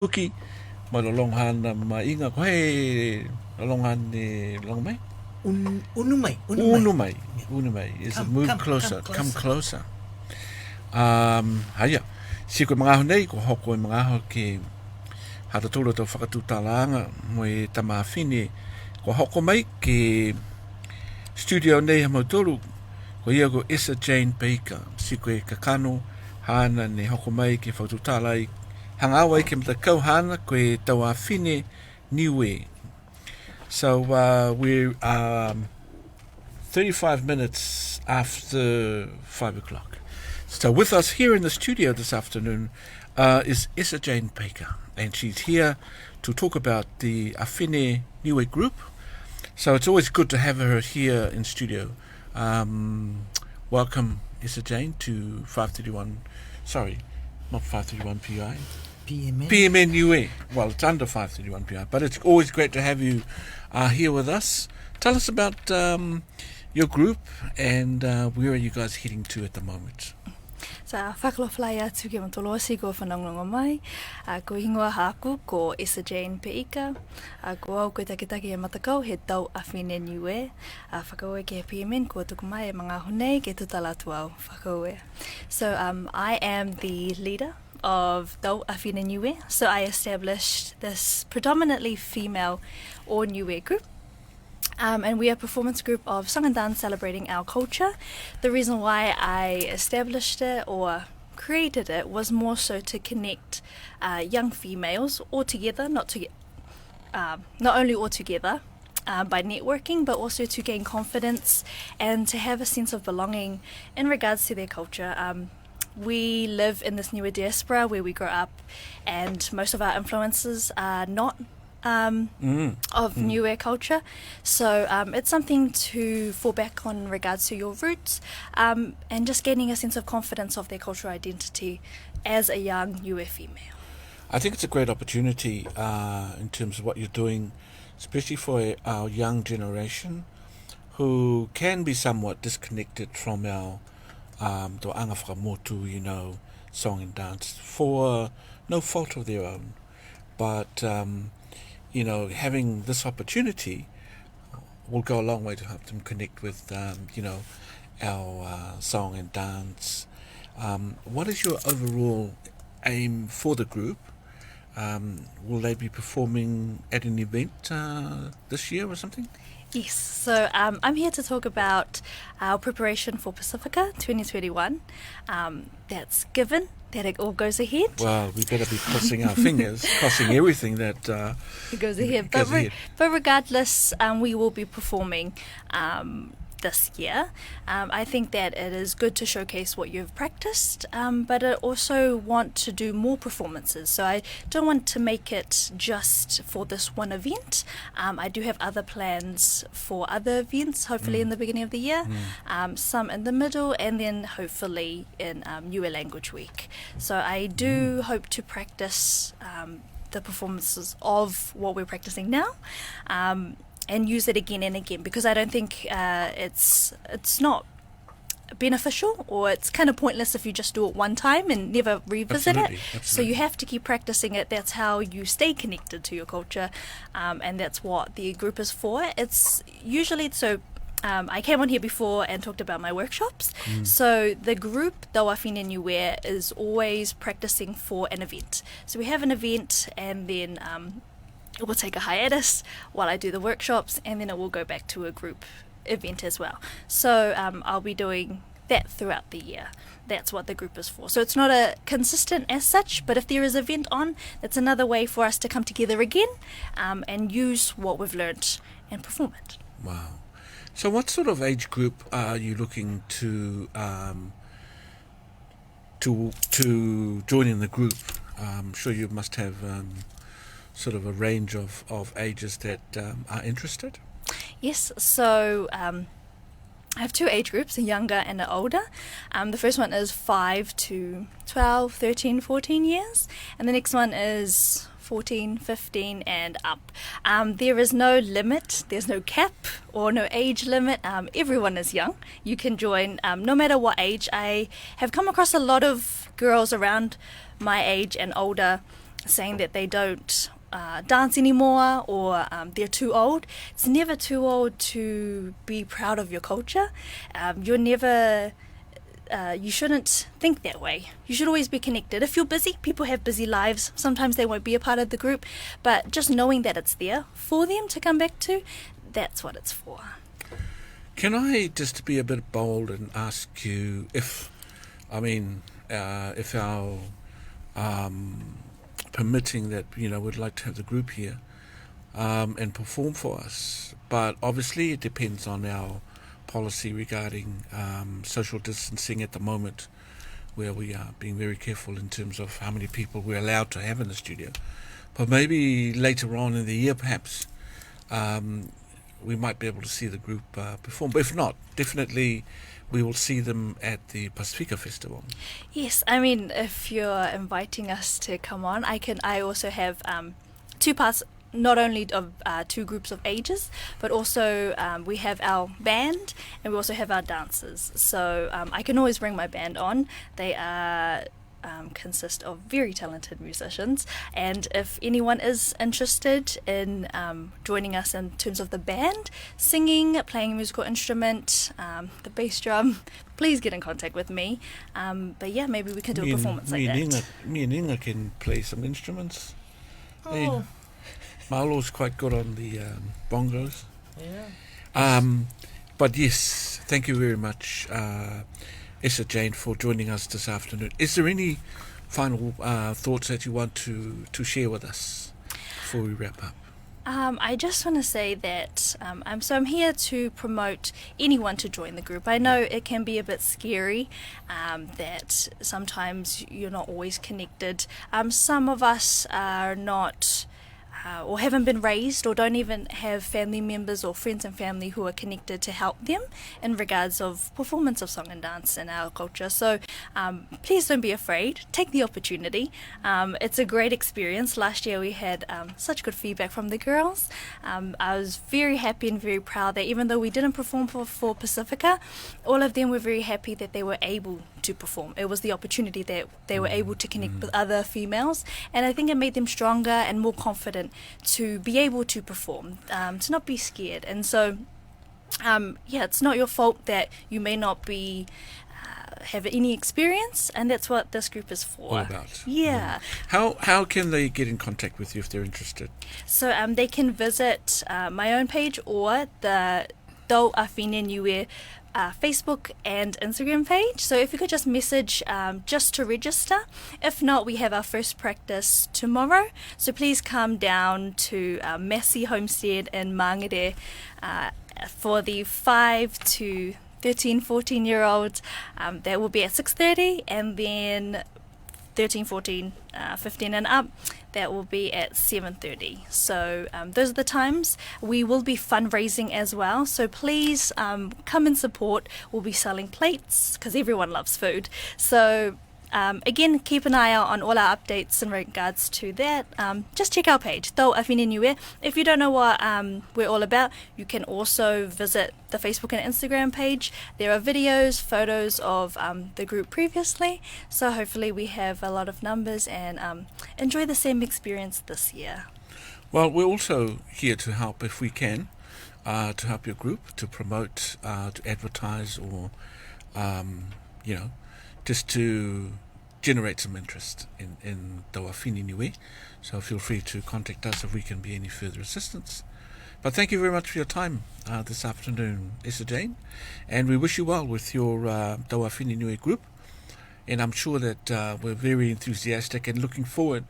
Uki, malolonghan mainga ko hey, lolonghan ni long mai. Unumai. Unumai. Is it Come, move come, closer? come Come closer. closer. Haya. Si ko mga honei ko hoko mga ho ki hata tolo to whakatutalaanga mo e Tau Afine ko hoko mai ki studio nei hamotoro ko ia ko Esa-jane Peika si ko e kakano hana ne hoko mai ki whakatutalai hangawa i ke mtakau hana ko e Tau Afine Niue. So we're 35 minutes after 5 o'clock. So with us here in the studio this afternoon is Esa-jane Peika, and she's here to talk about the Afine Niue Group. So it's always good to have her here in studio. Welcome, Esa-jane, to 531, sorry, not 531 PI. PMN Niue. Well, it's under 531 PI, but it's always great to have you here with us. Tell us about your group and where are you guys heading to at the moment? Sa whakaloflai atu ke matolosi ko whanangonga mai, ko hingoa haku ko Esa-jane Peika, ko au koe taketake e matakau he Tau Afine Niue, whakaue ke PMN ko tuku mai e mga honei ke tutalatu au whakaue. So I am the leader of Tau Afine Niue, so I established this predominantly female or Niue group. And we are a performance group of song and dance celebrating our culture. The reason why I established it or created it was more so to connect young females all together, not only all together by networking, but also to gain confidence and to have a sense of belonging in regards to their culture. We live in this Niue diaspora where we grow up, and most of our influences are not of Niue culture, so it's something to fall back on in regards to your roots, and just gaining a sense of confidence of their cultural identity as a young Niue female. I think it's a great opportunity in terms of what you're doing, especially for our young generation who can be somewhat disconnected from our to'anga whakamotu, song and dance for no fault of their own, but having this opportunity will go a long way to help them connect with, our song and dance. What is your overall aim for the group? Will they be performing at an event this year or something? Yes, so I'm here to talk about our preparation for Pasefika 2021. That's given that it all goes ahead. Well, we better be crossing our fingers, crossing everything that it goes ahead. But regardless, we will be performing this year. I think that it is good to showcase what you've practiced, but I also want to do more performances. So I don't want to make it just for this one event. I do have other plans for other events, hopefully in the beginning of the year, some in the middle, and then hopefully in Niue Language Week. So I do hope to practice the performances of what we're practicing now. And use it again and again, because I don't think it's not beneficial, or it's kind of pointless if you just do it one time and never revisit Absolutely. it. So you have to keep practicing it. That's how you stay connected to your culture, and that's what the group is for. It's usually I came on here before and talked about my workshops. So the group Tau Afine Niue is always practicing for an event. So we have an event, and then it will take a hiatus while I do the workshops, and then it will go back to a group event as well. So I'll be doing that throughout the year. That's what the group is for. So it's not a consistent as such, but if there is an event on, that's another way for us to come together again and use what we've learnt and perform it. Wow. So what sort of age group are you looking to join in the group? I'm sure you must have sort of a range of ages that are interested? Yes, so I have two age groups, a younger and an older. The first one is 5 to 12, 13, 14 years, and the next one is 14, 15 and up. There is no limit, there's no cap or no age limit. Everyone is young. You can join no matter what age. I have come across a lot of girls around my age and older saying that they don't dance anymore, or they're too old. It's never too old to be proud of your culture. You're never... you shouldn't think that way. You should always be connected. If you're busy, people have busy lives. Sometimes they won't be a part of the group, but just knowing that it's there for them to come back to, that's what it's for. Can I just be a bit bold and ask you if our permitting that, we'd like to have the group here and perform for us, but obviously it depends on our policy regarding social distancing at the moment, where we are being very careful in terms of how many people we're allowed to have in the studio. But maybe later on in the year, perhaps, we might be able to see the group perform. But if not, definitely we will see them at the Pasefika Festival. Yes, I mean, if you're inviting us to come on, I also have two parts, not only of two groups of ages, but also we have our band and we also have our dancers. So I can always bring my band on. They are consist of very talented musicians, and if anyone is interested in joining us in terms of the band, singing, playing a musical instrument, the bass drum, please get in contact with me. But yeah, maybe we can do a performance like that. Me and Inga can play some instruments. Oh. Marlo's quite good on the bongos. Yeah. But yes, thank you very much, Esa-jane, for joining us this afternoon. Is there any final thoughts that you want to share with us before we wrap up? I just want to say that I'm here to promote anyone to join the group. I know it can be a bit scary, that sometimes you're not always connected. Some of us are not... or haven't been raised, or don't even have family members or friends and family who are connected to help them in regards of performance of song and dance in our culture. So please don't be afraid. Take the opportunity. It's a great experience. Last year we had such good feedback from the girls. I was very happy and very proud that even though we didn't perform for Pasefika, all of them were very happy that they were able to perform. It was the opportunity that they were able to connect with other females, and I think it made them stronger and more confident to be able to perform, to not be scared. And so it's not your fault that you may not be have any experience, and that's what this group is for. All about. Yeah. How can they get in contact with you if they're interested? So they can visit my own page or the Tau Afine Niue Facebook and Instagram page. So if you could just message just to register. If not, we have our first practice tomorrow. So please come down to Massey Homestead in Mangere for the 5 to 13, 14-year-olds. That will be at 6:30, and then 13, 14, 15 and up, that will be at 7:30. So those are the times. We will be fundraising as well, so please come and support. We'll be selling plates because everyone loves food. So again, keep an eye out on all our updates in regards to that. Just check our page, Tau Afine Niue. If you don't know what we're all about, you can also visit the Facebook and Instagram page. There are videos, photos of the group previously, so hopefully we have a lot of numbers and enjoy the same experience this year. Well, we're also here to help if we can, to help your group, to promote, to advertise, or just to generate some interest in Tau Afine Niue. So feel free to contact us if we can be any further assistance. But thank you very much for your time this afternoon, Esa-jane, and we wish you well with your Tau Afine Niue Group. And I'm sure that we're very enthusiastic and looking forward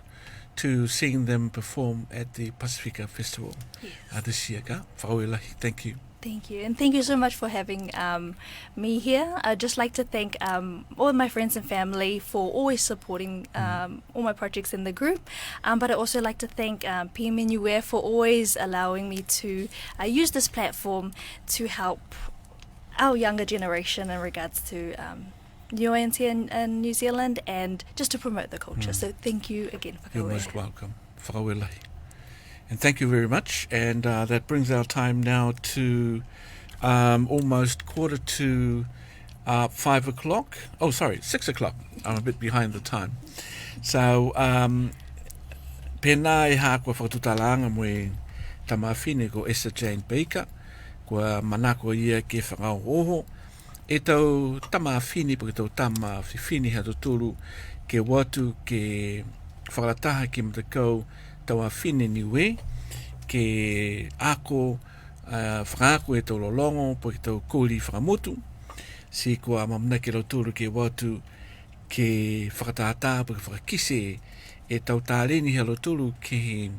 to seeing them perform at the Pasefika Festival this year. Whauelahi. Thank you. Thank you, and thank you so much for having me here. I'd just like to thank all of my friends and family for always supporting all my projects in the group, but I'd also like to thank PM Niue for always allowing me to use this platform to help our younger generation in regards to Niueans here in New Zealand, and just to promote the culture. So thank you again. You're most welcome. Whauelahi. And thank you very much. And that brings our time now to almost 5:45. Oh, sorry, 6 o'clock. I'm a bit behind the time. So Pena e hā kua whakatutalanga mo e Tau Afine ko Esa-jane Peika, kua manako ia ke whakao oho, e tau Tau Afine pa ke tau tama whiwhini ha toturu ke watu ke whakarataha ki matakau Tau Afine Niue, ke ako whakaako e tau lolongo pa ke tau kōri whakamutu, si kua mamna ke toturu ke watu ke whakatata pa ke whakakise e tau tāreni halo tulu ke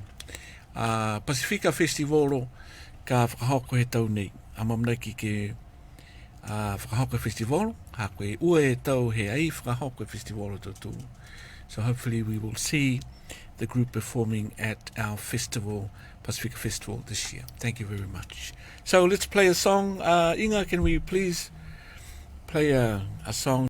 Pasefika Festival ka whakahoko he tau nei. A mamna ki ke whakahoko festival, ha koe ua e tau he ai whakahoko festival tau tulu. So hopefully we will see the group performing at our festival, Pasefika Festival this year. Thank you very much. So let's play a song. Inga, can we please play a song?